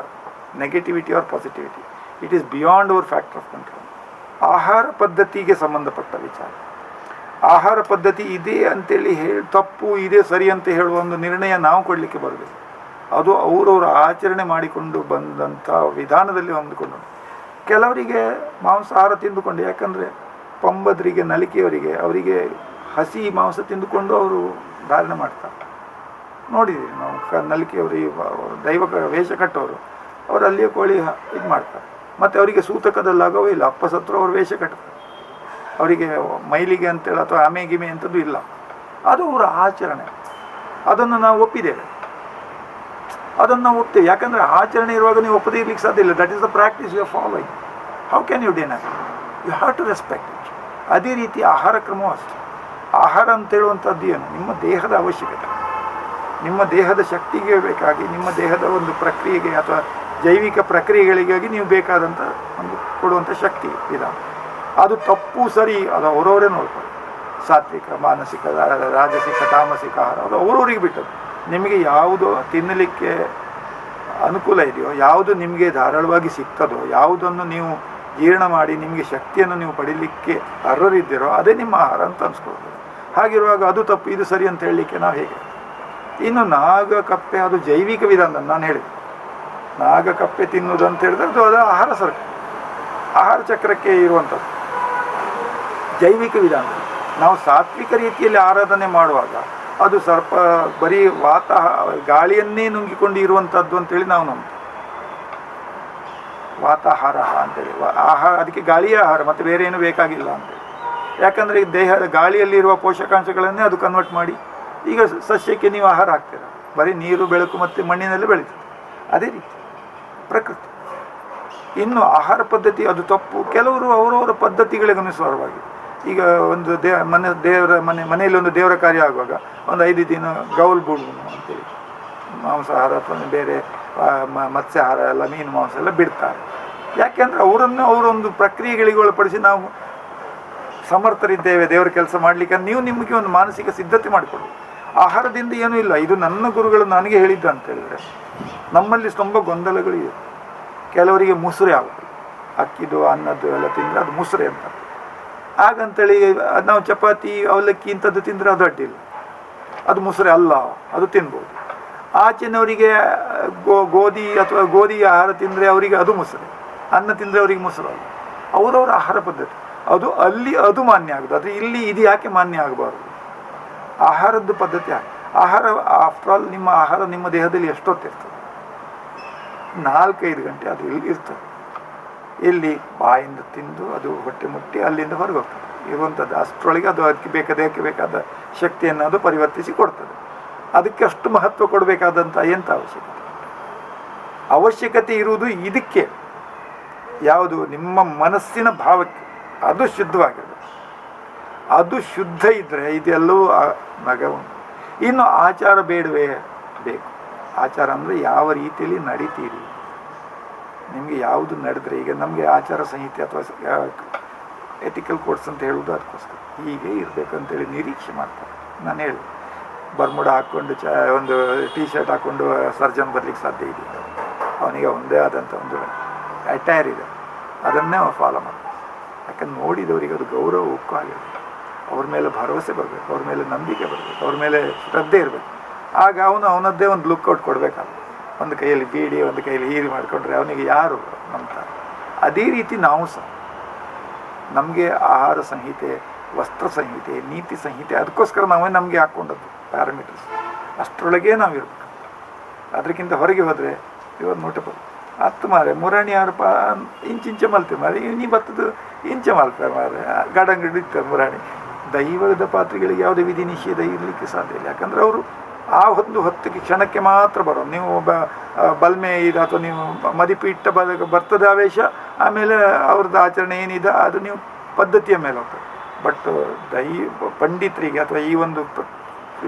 negativity or positivity. It is beyond our factor of control. ಆಹಾರ ಪದ್ಧತಿಗೆ ಸಂಬಂಧಪಟ್ಟ ವಿಚಾರ. ಆಹಾರ ಪದ್ಧತಿ ಇದೆ ಅಂತೇಳಿ ತಪ್ಪು ಇದೆ ಸರಿ ಅಂತ ಹೇಳುವ ಒಂದು ನಿರ್ಣಯ ನಾವು ಕೊಡಲಿಕ್ಕೆ ಬರಬೇಕು. ಅದು ಅವರವರ ಆಚರಣೆ ಮಾಡಿಕೊಂಡು ಬಂದಂಥ ವಿಧಾನದಲ್ಲಿ ಹೊಂದಿಕೊಂಡು. ಕೆಲವರಿಗೆ ಮಾಂಸಾಹಾರ ತಿಂದುಕೊಂಡು, ಯಾಕಂದರೆ ಪಂಬದರಿಗೆ ನಲಿಕೆಯವರಿಗೆ ಅವರಿಗೆ ಹಸಿ ಮಾಂಸ ತಿಂದುಕೊಂಡು ಅವರು ಧಾರಣೆ ಮಾಡ್ತಾರೆ. ನೋಡಿದ್ದೀವಿ ನಾವು ನಲಿಕೆಯವರು, ದೈವ ವೇಷ ಕಟ್ಟೋರು, ಅವರು ಅಲ್ಲಿಯ ಕೋಳಿ ಇದು ಮಾಡ್ತಾರೆ. ಮತ್ತು ಅವರಿಗೆ ಸೂತಕದಲ್ಲಾಗವೂ ಇಲ್ಲ, ಅಪ್ಪ ಸತ್ರು ಅವರು ವೇಷ ಕಟ್ತಾರೆ. ಅವರಿಗೆ ಮೈಲಿಗೆ ಅಂತೇಳಿ ಅಥವಾ ಆಮೆ ಗಿಮೆ ಅಂಥದ್ದು ಇಲ್ಲ. ಅದು ಅವರ ಆಚರಣೆ. ಅದನ್ನು ನಾವು ಒಪ್ಪಿದ್ದೇವೆ, ಅದನ್ನು ನಾವು ಒಪ್ತೇವೆ. ಯಾಕಂದರೆ ಆಚರಣೆ ಇರುವಾಗ ನೀವು ಒಪ್ಪದೇ ಇರ್ಲಿಕ್ಕೆ ಸಾಧ್ಯ ಇಲ್ಲ. That is the practice you are following. How can you deny? You have to respect it. ಅದೇ ರೀತಿ ಆಹಾರ ಕ್ರಮವೂ ಅಷ್ಟೇ. ಆಹಾರ ಅಂತೇಳುವಂಥದ್ದು ಏನು? ನಿಮ್ಮ ದೇಹದ ಅವಶ್ಯಕತೆ, ನಿಮ್ಮ ದೇಹದ ಶಕ್ತಿಗೆ ಬೇಕಾಗಿ, ನಿಮ್ಮ ದೇಹದ ಒಂದು ಪ್ರಕ್ರಿಯೆಗೆ ಅಥವಾ ಜೈವಿಕ ಪ್ರಕ್ರಿಯೆಗಳಿಗಾಗಿ ನೀವು ಬೇಕಾದಂಥ ಒಂದು ಕೊಡುವಂಥ ಶಕ್ತಿ ವಿಧಾನ. ಅದು ತಪ್ಪು ಸರಿ ಅದು ಅವರವರೇ ನೋಡ್ತಾರೆ. ಸಾತ್ವಿಕ, ಮಾನಸಿಕ, ರಾಜಸಿಕ, ತಾಮಸಿಕ ಆಹಾರ ಅದು ಅವರವರಿಗೆ ಬಿಟ್ಟದ್ದು. ನಿಮಗೆ ಯಾವುದು ತಿನ್ನಲಿಕ್ಕೆ ಅನುಕೂಲ ಇದೆಯೋ, ಯಾವುದು ನಿಮಗೆ ಧಾರಾಳವಾಗಿ ಸಿಗ್ತದೋ, ಯಾವುದನ್ನು ನೀವು ಜೀರ್ಣ ಮಾಡಿ ನಿಮಗೆ ಶಕ್ತಿಯನ್ನು ನೀವು ಪಡೀಲಿಕ್ಕೆ ಅರ್ಹರಿದ್ದೀರೋ ಅದೇ ನಿಮ್ಮ ಆಹಾರ ಅಂತ ಅನ್ಸ್ಕೊಳ್ಬೋದು. ಹಾಗಿರುವಾಗ ಅದು ತಪ್ಪು ಇದು ಸರಿ ಅಂತ ಹೇಳಲಿಕ್ಕೆ ನಾವು ಹೇಗೆ? ಇನ್ನು ನಾಗ ಕಪ್ಪೆ ಅದು ಜೈವಿಕ ವಿಧಾನ. ನಾನು ಹೇಳಿದೆ ನಾಗ ಕಪ್ಪೆ ತಿನ್ನುವುದು ಅಂತ ಹೇಳಿದ್ರೆ ಅದು ಆಹಾರ ಆಹಾರ ಚಕ್ರಕ್ಕೆ ಇರುವಂಥದ್ದು ಜೈವಿಕ ವಿಧಾನ. ನಾವು ಸಾತ್ವಿಕ ರೀತಿಯಲ್ಲಿ ಆರಾಧನೆ ಮಾಡುವಾಗ ಅದು ಸ್ವಲ್ಪ ಬರೀ ಗಾಳಿಯನ್ನೇ ನುಂಗಿಕೊಂಡು ಇರುವಂಥದ್ದು ಅಂತೇಳಿ ನಾವು ನಂಬ್ತೀವಿ. ವಾತಾಹಾರ ಅಂತೇಳಿ ಆಹಾರ, ಅದಕ್ಕೆ ಗಾಳಿಯ ಆಹಾರ, ಮತ್ತು ಬೇರೆ ಏನು ಬೇಕಾಗಿಲ್ಲ ಅಂತೇಳಿ. ಯಾಕಂದರೆ ಈ ದೇಹದ ಗಾಳಿಯಲ್ಲಿರುವ ಪೋಷಕಾಂಶಗಳನ್ನೇ ಅದು ಕನ್ವರ್ಟ್ ಮಾಡಿ ಈಗ ಸಸ್ಯಕ್ಕೆ ನೀವು ಆಹಾರ ಹಾಕ್ತೀರ. ಬರೀ ನೀರು, ಬೆಳಕು ಮತ್ತು ಮಣ್ಣಿನಲ್ಲಿ ಬೆಳೀತದೆ. ಅದೇ ರೀತಿ ಪ್ರಕೃತಿ. ಇನ್ನು ಆಹಾರ ಪದ್ಧತಿ ಅದು ತಪ್ಪು. ಕೆಲವರು ಅವರವರ ಪದ್ಧತಿಗಳಿಗೆ ಅನುಸಾರವಾಗಿ ಈಗ ಒಂದು ಮನೆಯಲ್ಲಿ ಒಂದು ದೇವರ ಕಾರ್ಯ ಆಗುವಾಗ ಒಂದು 5 ದಿನ ಗೌಲ್ ಬುಡು ಅಂತೇಳಿ ಮಾಂಸಾಹಾರ ಅಥವಾ ಬೇರೆ ಮತ್ಸ್ಯಾಹಾರ ಎಲ್ಲ, ಮೀನು ಮಾಂಸ ಎಲ್ಲ ಬಿಡ್ತಾರೆ. ಯಾಕೆಂದರೆ ಅವರೊಂದು ಪ್ರಕ್ರಿಯೆಗಳಿಗೆ ಒಳಪಡಿಸಿ ನಾವು ಸಮರ್ಥರಿದ್ದೇವೆ ದೇವರ ಕೆಲಸ ಮಾಡಲಿಕ್ಕೆ. ನೀವು ನಿಮಗೆ ಒಂದು ಮಾನಸಿಕ ಸಿದ್ಧತೆ ಮಾಡಿಕೊಡಿ. ಆಹಾರದಿಂದ ಏನೂ ಇಲ್ಲ. ಇದು ನನ್ನ ಗುರುಗಳು ನನಗೆ ಹೇಳಿದ್ದ ಅಂತ ಹೇಳಿದರೆ ನಮ್ಮಲ್ಲಿ ತುಂಬ ಗೊಂದಲಗಳಿವೆ. ಕೆಲವರಿಗೆ ಮುಸುರೆ ಆಗುತ್ತೆ, ಅಕ್ಕಿದು ಅನ್ನದ್ದು ಎಲ್ಲ ತಿಂದರೆ ಅದು ಮುಸುರೆ ಅಂತ. ಹಾಗಂತೇಳಿ ನಾವು ಚಪಾತಿ ಅವಲಕ್ಕಿ ಇಂಥದ್ದು ತಿಂದರೆ ಅದು ಅಡ್ಡಿಲ್ಲ, ಅದು ಮುಸುರೆ ಅಲ್ಲ, ಅದು ತಿನ್ಬೋದು. ಆಚಿನವರಿಗೆ ಗೋಧಿ ಅಥವಾ ಗೋಧಿ ಆಹಾರ ತಿಂದರೆ ಅವರಿಗೆ ಅದು ಮುಸುರೆ, ಅನ್ನ ತಿಂದರೆ ಅವರಿಗೆ ಮುಸುರೆ ಅಲ್ಲ. ಅವರವರ ಆಹಾರ ಪದ್ಧತಿ ಅದು ಅಲ್ಲಿ ಅದು ಮಾನ್ಯ ಆಗೋದು. ಅದು ಇಲ್ಲಿ ಇದು ಯಾಕೆ ಮಾನ್ಯ ಆಗಬಾರ್ದು? ಆಹಾರದ್ದು ಪದ್ಧತಿ ಆಹಾರ ಆಫ್ಟರ್ ಆಲ್ ನಿಮ್ಮ ಆಹಾರ ನಿಮ್ಮ ದೇಹದಲ್ಲಿ ಎಷ್ಟೊತ್ತಿರ್ತದೆ? 4-5 ಗಂಟೆ ಅದು ಇಲ್ಲಿ ಇರ್ತದೆ. ಇಲ್ಲಿ ಬಾಯಿಂದ ತಿಂದು ಅದು ಹೊಟ್ಟೆ ಮುಟ್ಟಿ ಅಲ್ಲಿಂದ ಹೊರಗೆ ಹೋಗ್ತದೆ ಇರುವಂಥದ್ದು. ಅಷ್ಟರೊಳಗೆ ಅದು ಅದಕ್ಕೆ ಬೇಕಾದ ಶಕ್ತಿಯನ್ನು ಅದು ಪರಿವರ್ತಿಸಿ ಕೊಡ್ತದೆ. ಅದಕ್ಕೆ ಅಷ್ಟು ಮಹತ್ವ ಕೊಡಬೇಕಾದಂಥ ಎಂಥ ಅವಶ್ಯಕತೆ ಇರುವುದು ಇದಕ್ಕೆ, ಯಾವುದು ನಿಮ್ಮ ಮನಸ್ಸಿನ ಭಾವಕ್ಕೆ. ಅದು ಶುದ್ಧವಾಗಿರಬೇಕು. ಅದು ಶುದ್ಧ ಇದ್ದರೆ ಇದೆಲ್ಲವೂ ನಗ ಉಂಟು. ಇನ್ನು ಆಚಾರ ಬೇಡವೇ? ಬೇಕು. ಆಚಾರ ಅಂದರೆ ಯಾವ ರೀತಿಯಲ್ಲಿ ನಡೀತೀರಿ, ನಿಮಗೆ ಯಾವುದು ನಡೆದ್ರೆ. ಈಗ ನಮಗೆ ಆಚಾರ ಸಂಹಿತೆ ಅಥವಾ ಎಥಿಕಲ್ ಕೋಡ್ಸ್ ಅಂತ ಹೇಳುವುದು ಅದಕ್ಕೋಸ್ಕರ ಹೀಗೆ ಇರಬೇಕಂತೇಳಿ ನಿರೀಕ್ಷೆ ಮಾಡ್ತಾರೆ. ನಾನು ಹೇಳಿ ಬರ್ಮುಡ ಹಾಕ್ಕೊಂಡು ಒಂದು ಟೀ ಶರ್ಟ್ ಹಾಕ್ಕೊಂಡು ಸರ್ಜನ್ ಬರಲಿಕ್ಕೆ ಸಾಧ್ಯ ಇದೆ? ಅವನಿಗೆ ಒಂದೇ ಆದಂಥ ಒಂದು ಅಟೈರ್ ಇದೆ, ಅದನ್ನೇ ಅವನು ಫಾಲೋ ಮಾಡ್ತಾನೆ. ಯಾಕಂದ್ರೆ ನೋಡಿದವರಿಗೆ ಅದು ಗೌರವ ಉಕ್ಕು ಆಗಿರುತ್ತೆ. ಅವ್ರ ಮೇಲೆ ಭರವಸೆ ಬರಬೇಕು, ಅವ್ರ ಮೇಲೆ ನಂಬಿಕೆ ಬರಬೇಕು, ಅವ್ರ ಮೇಲೆ ಶ್ರದ್ಧೆ ಇರಬೇಕು. ಆಗ ಅವನದ್ದೇ ಒಂದು ಲುಕ್ಔಟ್ ಕೊಡಬೇಕಲ್ಲ. ಒಂದು ಕೈಯಲ್ಲಿ ಬೀಡಿ, ಒಂದು ಕೈಯಲ್ಲಿ ಹೀರಿ ಮಾಡಿಕೊಂಡ್ರೆ ಅವನಿಗೆ ಯಾರು ನಂಬ್ತಾರೆ? ಅದೇ ರೀತಿ ನಾವು ಸಹ ನಮಗೆ ಆಹಾರ ಸಂಹಿತೆ, ವಸ್ತ್ರ ಸಂಹಿತೆ, ನೀತಿ ಸಂಹಿತೆ, ಅದಕ್ಕೋಸ್ಕರ ನಾವೇ ನಮಗೆ ಹಾಕ್ಕೊಂಡದ್ದು ಪ್ಯಾರಾಮೀಟರ್ಸ್. ಅಷ್ಟರೊಳಗೆ ನಾವಿರ್ಬೇಕು. ಅದಕ್ಕಿಂತ ಹೊರಗೆ ಹೋದರೆ ಇವಾಗ ನೋಟಬಲ್ ಹತ್ತು ಮಾರೆ ಮುರಾಣಿ ಯಾರಪ್ಪ ಇಂಚೆ ಮಲ್ತೆ ಮಾರೆ ನೀ ಬರ್ತದ್ದು ಇಂಚೆ ಮಲ್ತಾರೆ ಮಾರೆ ಗಡಂಗಡಿ ಇರ್ತಾರೆ ಮುರಾಣಿ. ದೈವದ ಪಾತ್ರೆಗಳಿಗೆ ಯಾವುದೇ ವಿಧಿ ನಿಷೇಧ ಇರಲಿಕ್ಕೆ ಸಾಧ್ಯ ಇಲ್ಲ. ಯಾಕಂದರೆ ಅವರು ಆ ಒಂದು ಹೊತ್ತಿಗೆ ಕ್ಷಣಕ್ಕೆ ಮಾತ್ರ ಬರೋದು. ನೀವು ಬಲ್ಮೆ ಇದು ಅಥವಾ ನೀವು ಮದಿಪಿಟ್ಟ ಬರ್ತದೆ ಆವೇಶ, ಆಮೇಲೆ ಅವ್ರದ್ದು ಆಚರಣೆ ಏನಿದೆ ಅದು ನೀವು ಪದ್ಧತಿಯ ಮೇಲೆ ಹೋಗ್ತದೆ. ಬಟ್ ಪಂಡಿತರಿಗೆ ಅಥವಾ ಈ ಒಂದು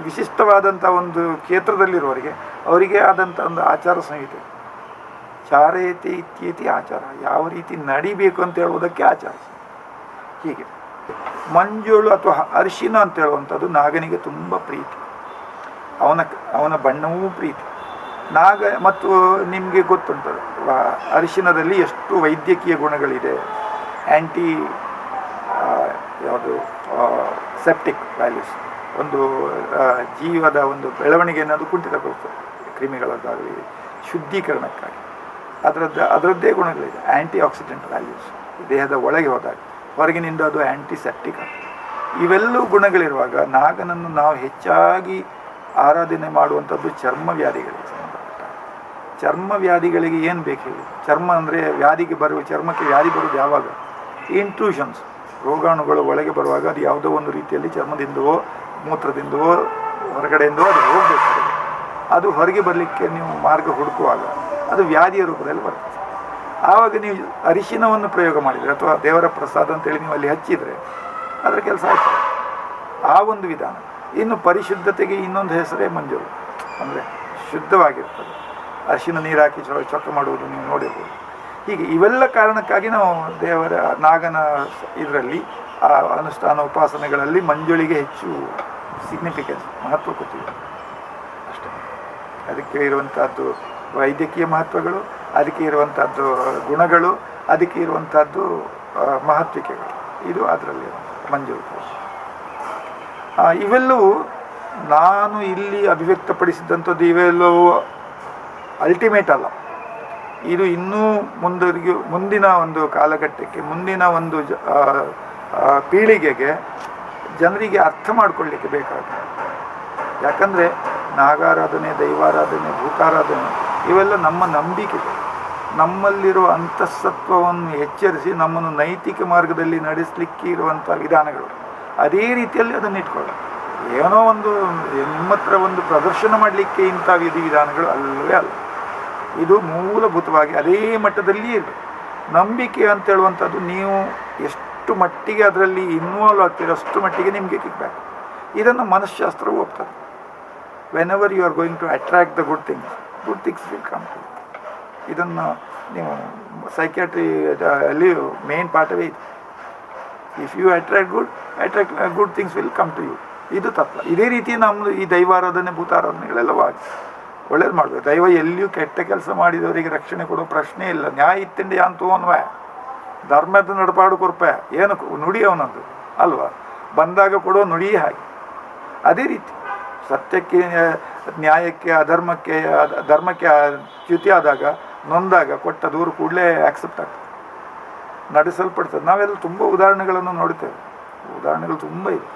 ವಿಶಿಷ್ಟವಾದಂಥ ಒಂದು ಕ್ಷೇತ್ರದಲ್ಲಿರುವವರಿಗೆ ಅವರಿಗೆ ಆದಂಥ ಒಂದು ಆಚಾರ ಸಂಹಿತೆ, ಚಾರಯತಿ ಇತ್ಯೇತಿ ಆಚಾರ, ಯಾವ ರೀತಿ ನಡಿಬೇಕು ಅಂತ ಹೇಳುವುದಕ್ಕೆ ಆಚಾರ. ಹೀಗೆ ಮಂಜುಳು ಅಥವಾ ಅರಿಶಿನ ಅಂತ ಹೇಳುವಂಥದ್ದು ನಾಗನಿಗೆ ತುಂಬ ಪ್ರೀತಿ. ಅವನ ಬಣ್ಣವೂ ಪ್ರೀತಿ. ನಾಗ ಮತ್ತು ನಿಮಗೆ ಗೊತ್ತುಂಟು ಅರಿಶಿನದಲ್ಲಿ ಎಷ್ಟು ವೈದ್ಯಕೀಯ ಗುಣಗಳಿದೆ. ಆ್ಯಂಟಿ ಯಾವುದು ಸೆಪ್ಟಿಕ್ ವ್ಯಾಲ್ಯೂಸ್, ಒಂದು ಜೀವದ ಒಂದು ಬೆಳವಣಿಗೆಯನ್ನು ಅದು ಕುಂಠಿತಗೊಳಿಸ್ತದೆ. ಕ್ರಿಮಿಗಳದ್ದಾಗಲಿ ಶುದ್ಧೀಕರಣಕ್ಕಾಗಿ ಅದರದ್ದೇ ಗುಣಗಳಿದೆ. ಆ್ಯಂಟಿ ಆಕ್ಸಿಡೆಂಟ್ ವ್ಯಾಲ್ಯೂಸ್, ದೇಹದ ಒಳಗೆ ಹೋದಾಗ ಹೊರಗಿನಿಂದ ಅದು ಆ್ಯಂಟಿಸೆಪ್ಟಿಕ್ ಆಗ್ತದೆ. ಇವೆಲ್ಲವೂ ಗುಣಗಳಿರುವಾಗ ನಾಗನನ್ನು ನಾವು ಹೆಚ್ಚಾಗಿ ಆರಾಧನೆ ಮಾಡುವಂಥದ್ದು ಚರ್ಮ ವ್ಯಾಧಿಗಳಿಗೆ ಸಂಬಂಧಪಟ್ಟ. ಚರ್ಮ ವ್ಯಾಧಿಗಳಿಗೆ ಏನು ಬೇಕು ಹೇಳಿ? ಚರ್ಮ ಅಂದರೆ ಚರ್ಮಕ್ಕೆ ವ್ಯಾಧಿ ಬರುವುದು ಯಾವಾಗ? ಇಂಟ್ರೂಷನ್ಸ್, ರೋಗಾಣುಗಳು ಒಳಗೆ ಬರುವಾಗ ಅದು ಯಾವುದೋ ಒಂದು ರೀತಿಯಲ್ಲಿ ಚರ್ಮದಿಂದವೋ ಮೂತ್ರದಿಂದವೋ ಹೊರಗಡೆಯಿಂದವೋ ಅದು ಹೋಗಬೇಕು. ಅದು ಹೊರಗೆ ಬರಲಿಕ್ಕೆ ನೀವು ಮಾರ್ಗ ಹುಡುಕುವಾಗ ಅದು ವ್ಯಾಧಿಯ ರೂಪದಲ್ಲಿ ಬರ್ತದೆ. ಆವಾಗ ನೀವು ಅರಿಶಿನವನ್ನು ಪ್ರಯೋಗ ಮಾಡಿದರೆ ಅಥವಾ ದೇವರ ಪ್ರಸಾದ ಅಂತೇಳಿ ನೀವು ಅಲ್ಲಿ ಹಚ್ಚಿದರೆ ಅದರ ಕೆಲಸ ಆಗ್ತದೆ. ಆ ಒಂದು ವಿಧಾನ. ಇನ್ನು ಪರಿಶುದ್ಧತೆಗೆ ಇನ್ನೊಂದು ಹೆಸರೇ ಮಂಜುಳು, ಅಂದರೆ ಶುದ್ಧವಾಗಿರ್ತದೆ. ಅರಿಶಿನ ನೀರು ಹಾಕಿ ಚೊಕ್ಕ ಮಾಡುವುದು ನೀವು ನೋಡಿರ್ಬೋದು. ಹೀಗೆ ಇವೆಲ್ಲ ಕಾರಣಕ್ಕಾಗಿ ನಾವು ದೇವರ ನಾಗನ ಇದರಲ್ಲಿ ಆ ಅನುಷ್ಠಾನ ಉಪಾಸನೆಗಳಲ್ಲಿ ಮಂಜುಳಿಗೆ ಹೆಚ್ಚು ಸಿಗ್ನಿಫಿಕೆನ್ಸ್, ಮಹತ್ವ ಕೊಟ್ಟಿದೆ ಅಷ್ಟೇ. ಅದಕ್ಕೆ ಇರುವಂಥದ್ದು ವೈದ್ಯಕೀಯ ಮಹತ್ವಗಳು, ಅದಕ್ಕೆ ಇರುವಂಥದ್ದು ಗುಣಗಳು, ಅದಕ್ಕೆ ಇರುವಂಥದ್ದು ಮಹತ್ವಿಕೆಗಳು. ಇದು ಅದರಲ್ಲಿ ಮಂಜುಳು. ಇವೆಲ್ಲವೂ ನಾನು ಇಲ್ಲಿ ಅಭಿವ್ಯಕ್ತಪಡಿಸಿದಂಥದ್ದು ಇವೆಲ್ಲವೂ ಅಲ್ಟಿಮೇಟ್ ಅಲ್ಲ. ಇದು ಇನ್ನೂ ಮುಂದಿನ ಒಂದು ಕಾಲಘಟ್ಟಕ್ಕೆ, ಮುಂದಿನ ಒಂದು ಪೀಳಿಗೆಗೆ ಜನರಿಗೆ ಅರ್ಥ ಮಾಡಿಕೊಳ್ಳಿಕ್ಕೆ ಬೇಕಾಗ್ತದೆ. ಯಾಕಂದರೆ ನಾಗಾರಾಧನೆ, ದೈವಾರಾಧನೆ, ಭೂತಾರಾಧನೆ ಇವೆಲ್ಲ ನಮ್ಮ ನಂಬಿಕೆಗಳು. ನಮ್ಮಲ್ಲಿರುವ ಅಂತಃಸತ್ವವನ್ನು ಎಚ್ಚರಿಸಿ ನಮ್ಮನ್ನು ನೈತಿಕ ಮಾರ್ಗದಲ್ಲಿ ನಡೆಸಲಿಕ್ಕೆ ಇರುವಂಥ ವಿಧಾನಗಳು. ಅದೇ ರೀತಿಯಲ್ಲಿ ಅದನ್ನು ಇಟ್ಕೊಳ್ಳೋದು. ಏನೋ ಒಂದು ನಿಮ್ಮ ಹತ್ರ ಒಂದು ಪ್ರದರ್ಶನ ಮಾಡಲಿಕ್ಕೆ ಇಂಥ ವಿಧಿವಿಧಾನಗಳು ಅಲ್ಲವೇ ಅಲ್ಲ. ಇದು ಮೂಲಭೂತವಾಗಿ ಅದೇ ಮಟ್ಟದಲ್ಲಿ ಇರಬೇಕು. ನಂಬಿಕೆ ಅಂತ ಹೇಳುವಂಥದ್ದು ನೀವು ಎಷ್ಟು ಮಟ್ಟಿಗೆ ಅದರಲ್ಲಿ ಇನ್ವಾಲ್ವ್ ಆಗ್ತೀರೋ ಅಷ್ಟು ಮಟ್ಟಿಗೆ ನಿಮಗೆ ಕಿಕ್ಬ್ಯಾಕ್. ಇದನ್ನು ಮನಃಶಾಸ್ತ್ರವು ಒಪ್ತದೆ. Whenever you are going to attract the good things will come to. ಇದನ್ನು ನೀವು ಸೈಕ್ಯಾಟ್ರಿ ಅಲ್ಲಿ ಮೇನ್ ಪಾಠವೇ ಇದೆ. If you attract good things will come to you. ಇದು ತತ್ವ. ಇದೇ ರೀತಿ ನಮ್ಮದು ಈ ದೈವಾರಾಧನೆ, ಭೂತಾರಾಧನೆಗಳೆಲ್ಲವೂ ಆಗಿ ಒಳ್ಳೇದು ಮಾಡಬೇಕು. ದೈವ ಎಲ್ಲಿಯೂ ಕೆಟ್ಟ ಕೆಲಸ ಮಾಡಿದವರಿಗೆ ರಕ್ಷಣೆ ಕೊಡೋ ಪ್ರಶ್ನೆ ಇಲ್ಲ. ನ್ಯಾಯ ಇತ್ತಿಂಡಿ ಅಂತೂ ಅನ್ವಯ ಧರ್ಮದ ನಡಪಾಡು ಕೊರ್ಪೆ ಏನು ನುಡಿ ಅವನದ್ದು ಅಲ್ವಾ? ಬಂದಾಗ ಕೊಡೋ ನುಡಿಯೇ ಹಾಗೆ. ಅದೇ ರೀತಿ ಸತ್ಯಕ್ಕೆ, ನ್ಯಾಯಕ್ಕೆ, ಧರ್ಮಕ್ಕೆ ಚ್ಯುತಿ ಆದಾಗ, ನೊಂದಾಗ ಕೊಟ್ಟ ದೂರು ಕೂಡಲೇ ಆಕ್ಸೆಪ್ಟ್ ಆಗ್ತದೆ, ನಡೆಸಲ್ಪಡ್ತದೆ. ನಾವೆಲ್ಲ ತುಂಬ ಉದಾಹರಣೆಗಳನ್ನು ನೋಡ್ತೇವೆ. ಉದಾಹರಣೆಗಳು ತುಂಬ ಇದೆ.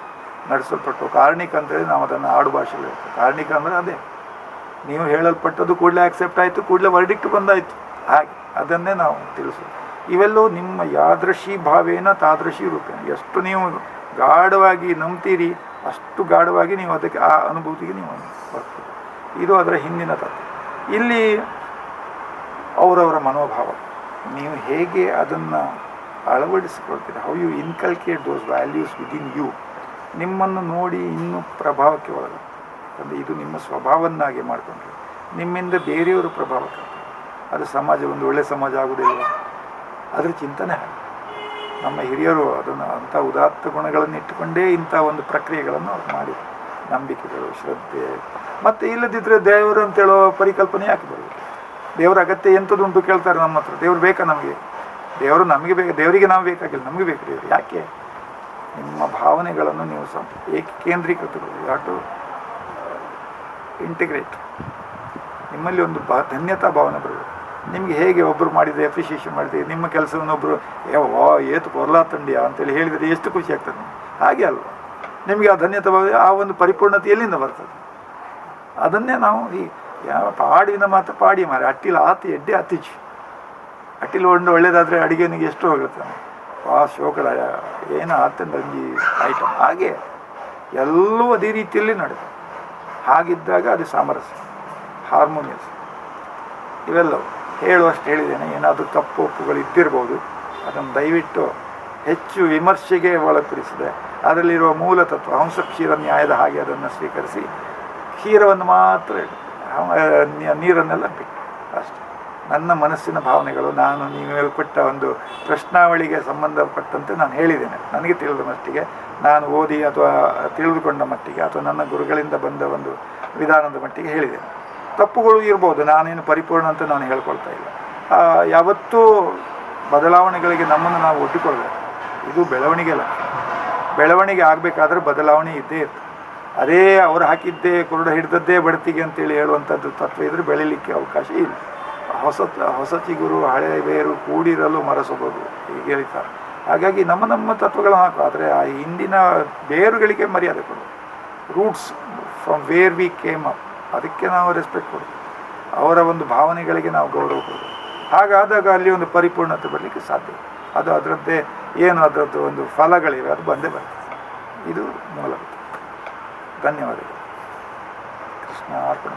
ನಡೆಸಲ್ಪಟ್ಟು ಕಾರ್ಣಿಕ ಅಂತೇಳಿ ನಾವು ಅದನ್ನು ಆಡು ಭಾಷೆಯಲ್ಲಿ ಹೇಳ್ತೇವೆ. ಕಾರ್ಣಿಕ ಅಂದರೆ ಅದೇ, ನೀವು ಹೇಳಲ್ಪಟ್ಟದ್ದು ಕೂಡಲೇ ಆಕ್ಸೆಪ್ಟ್ ಆಯಿತು, ಕೂಡಲೇ ವರ್ಡಿಕ್ಟ್ ಬಂದಾಯಿತು. ಹಾಗೆ ಅದನ್ನೇ ನಾವು ತಿಳಿಸೋದು. ಇವೆಲ್ಲವೂ ನಿಮ್ಮ ಯಾದೃಶಿ ಭಾವೇನ ತಾದೃಶಿ ರೂಪೇಣ. ಎಷ್ಟು ನೀವು ಗಾಢವಾಗಿ ನಂಬ್ತೀರಿ ಅಷ್ಟು ಗಾಢವಾಗಿ ನೀವು ಅದಕ್ಕೆ ಆ ಅನುಭೂತಿಗೆ ನೀವು ಬರ್ತೀರಿ. ಇದು ಅದರ ಹಿಂದಿನ ತತ್ವ. ಇಲ್ಲಿ ಅವರವರ ಮನೋಭಾವ, ನೀವು ಹೇಗೆ ಅದನ್ನು ಅಳವಡಿಸಿಕೊಳ್ತೀರಿ, how you inculcate those values within you, ನಿಮ್ಮನ್ನು ನೋಡಿ ಇನ್ನೂ ಪ್ರಭಾವಕ್ಕೆ ಒಳಗಾಗ್ತದೆ. ಅಂದರೆ ಇದು ನಿಮ್ಮ ಸ್ವಭಾವನ್ನಾಗಿ ಮಾಡಿಕೊಂಡ್ರೆ ನಿಮ್ಮಿಂದ ಬೇರೆಯವರು ಪ್ರಭಾವಕ್ಕೆ, ಅದು ಸಮಾಜ ಒಂದು ಒಳ್ಳೆಯ ಸಮಾಜ ಆಗುವುದಿಲ್ಲ. ಅದ್ರ ಚಿಂತನೆ ಹಾಗೆ. ನಮ್ಮ ಹಿರಿಯರು ಅದನ್ನು ಅಂಥ ಉದಾತ್ತ ಗುಣಗಳನ್ನು ಇಟ್ಟುಕೊಂಡೇ ಇಂಥ ಒಂದು ಪ್ರಕ್ರಿಯೆಗಳನ್ನು ಅವ್ರು ಮಾಡಿ, ನಂಬಿಕೆಗಳು, ಶ್ರದ್ಧೆ, ಮತ್ತು ಇಲ್ಲದಿದ್ದರೆ ದೇವರು ಅಂತೇಳೋ ಪರಿಕಲ್ಪನೆ ಯಾಕೆ ಬರುತ್ತೆ? ದೇವರ ಅಗತ್ಯ ಎಂಥದ್ದುಂಟು ಕೇಳ್ತಾರೆ ನಮ್ಮ ಹತ್ರ. ದೇವರು ಬೇಕಾ ನಮಗೆ? ದೇವರು ನಮಗೆ ಬೇಕು, ದೇವರಿಗೆ ನಾವು ಬೇಕಾಗಿಲ್ಲ, ನಮಗೆ ಬೇಕು ದೇವರು. ಯಾಕೆ? ನಿಮ್ಮ ಭಾವನೆಗಳನ್ನು ನೀವು ಏಕಕೇಂದ್ರೀಕೃತಗಳು, ಯಾಟು ಇಂಟಿಗ್ರೇಟ್. ನಿಮ್ಮಲ್ಲಿ ಒಂದು ಧನ್ಯತಾ ಭಾವನೆ ಬರಬೇಕು. ನಿಮಗೆ ಹೇಗೆ ಒಬ್ಬರು ಮಾಡಿದರೆ ಅಪ್ರಿಷಿಯೇಷನ್ ಮಾಡಿದೆ, ನಿಮ್ಮ ಕೆಲಸವನ್ನು ಒಬ್ಬರು ಏತು ಕೊರ್ಲಾ ತಂಡಿಯಾ ಅಂತೇಳಿ ಹೇಳಿದರೆ ಎಷ್ಟು ಖುಷಿ ಆಗ್ತದೆ ನಿಮಗೆ? ಹಾಗೆ ಅಲ್ವ? ನಿಮಗೆ ಆ ಧನ್ಯತಾ ಭಾವ, ಆ ಒಂದು ಪರಿಪೂರ್ಣತೆ ಎಲ್ಲಿಂದ ಬರ್ತದೆ? ಅದನ್ನೇ ನಾವು ಈ ಯಾವ ಪಾಡಿನ ಮಾತು ಪಾಡಿ ಮಾರೆ, ಅಟ್ಟಿಲ ಆತಿ ಎಡ್ಡೆ ಅತಿಚಿ. ಅಟ್ಟಿಲು ಒಳ್ಳೆಯದಾದರೆ ಅಡುಗೆನಿಗೆ ಎಷ್ಟು ಹೋಗುತ್ತೆ, ಶೋಕದ ಏನು ಆತಂದ ಒಂಜಿ ಐಟಮ್. ಹಾಗೆ ಎಲ್ಲವೂ ಅದೇ ರೀತಿಯಲ್ಲಿ ನಡೆದು, ಹಾಗಿದ್ದಾಗ ಅದು ಸಾಮರಸ್ಯ, ಹಾರ್ಮೋನಿಯಸ್. ಇವೆಲ್ಲವು ಹೇಳುವಷ್ಟು ಹೇಳಿದ್ದೇನೆ. ಏನಾದರೂ ತಪ್ಪು ಒಪ್ಪುಗಳು ಇದ್ದಿರ್ಬೋದು, ಅದನ್ನು ದಯವಿಟ್ಟು ಹೆಚ್ಚು ವಿಮರ್ಶೆಗೆ ಒಳಪಡಿಸಿದೆ. ಅದರಲ್ಲಿರುವ ಮೂಲ ತತ್ವ ಹಂಸ ಕ್ಷೀರ ನ್ಯಾಯದ ಹಾಗೆ ಅದನ್ನು ಸ್ವೀಕರಿಸಿ ಕ್ಷೀರವನ್ನು ಮಾತ್ರ ನೀರನ್ನೆಲ್ಲ ಬಿಟ್ಟು ಅಷ್ಟೇ. ನನ್ನ ಮನಸ್ಸಿನ ಭಾವನೆಗಳು, ನಾನು ನೀವು ಕೊಟ್ಟ ಒಂದು ಪ್ರಶ್ನಾವಳಿಗೆ ಸಂಬಂಧಪಟ್ಟಂತೆ ನಾನು ಹೇಳಿದ್ದೇನೆ. ನನಗೆ ತಿಳಿದ ಮಟ್ಟಿಗೆ, ನಾನು ಓದಿ ಅಥವಾ ತಿಳಿದುಕೊಂಡ ಮಟ್ಟಿಗೆ, ಅಥವಾ ನನ್ನ ಗುರುಗಳಿಂದ ಬಂದ ಒಂದು ವಿಧಾನದ ಮಟ್ಟಿಗೆ ಹೇಳಿದ್ದೇನೆ. ತಪ್ಪುಗಳು ಇರ್ಬೋದು, ನಾನೇನು ಪರಿಪೂರ್ಣ ಅಂತ ನಾನು ಹೇಳ್ಕೊಳ್ತಾ ಇಲ್ಲ. ಯಾವತ್ತೂ ಬದಲಾವಣೆಗಳಿಗೆ ನಮ್ಮನ್ನು ನಾವು ಒಡ್ಡಿಕೊಳ್ಬೇಕು. ಇದು ಬೆಳವಣಿಗೆ ಅಲ್ಲ. ಬೆಳವಣಿಗೆ ಆಗಬೇಕಾದ್ರೆ ಬದಲಾವಣೆ ಇದ್ದೇ ಇರ್ತದೆ. ಅದೇ ಅವರು ಹಾಕಿದ್ದೇ ಕುರುಡ ಹಿಡಿದದ್ದೇ ಬಡ್ತಿಗೆ ಅಂತೇಳಿ ಹೇಳುವಂಥದ್ದು ತತ್ವ ಇದ್ದರೆ ಬೆಳೀಲಿಕ್ಕೆ ಅವಕಾಶ ಇಲ್ಲ. ಹೊಸ ಚಿಗುರು ಹಳೆ ಬೇರು ಕೂಡಿರಲು ಮರಸಬಹುದು ಹೀಗೆ ಹೇಳ್ತಾರೆ. ಹಾಗಾಗಿ ನಮ್ಮ ತತ್ವಗಳನ್ನು ಹಾಕು, ಆದರೆ ಆ ಹಿಂದಿನ ಬೇರುಗಳಿಗೆ ಮರ್ಯಾದೆ ಕೊಡು. Roots from where we came up, ಅದಕ್ಕೆ ನಾವು ರೆಸ್ಪೆಕ್ಟ್ ಕೊಡೋದು. ಅವರ ಒಂದು ಭಾವನೆಗಳಿಗೆ ನಾವು ಗೌರವ ಕೊಡೋದು. ಹಾಗಾದಾಗ ಅಲ್ಲಿ ಒಂದು ಪರಿಪೂರ್ಣತೆ ಬರಲಿಕ್ಕೆ ಸಾಧ್ಯ. ಅದು ಅದರದ್ದೇ ಏನು ಅದರದ್ದು ಒಂದು ಫಲಗಳಿವೆ, ಅದು ಬಂದೇ ಬರ್ತದೆ. ಇದು ಮೂಲಭೂತ. ಧನ್ಯವಾದಗಳು. ಕೃಷ್ಣ ಅರ್ಪಣೆ.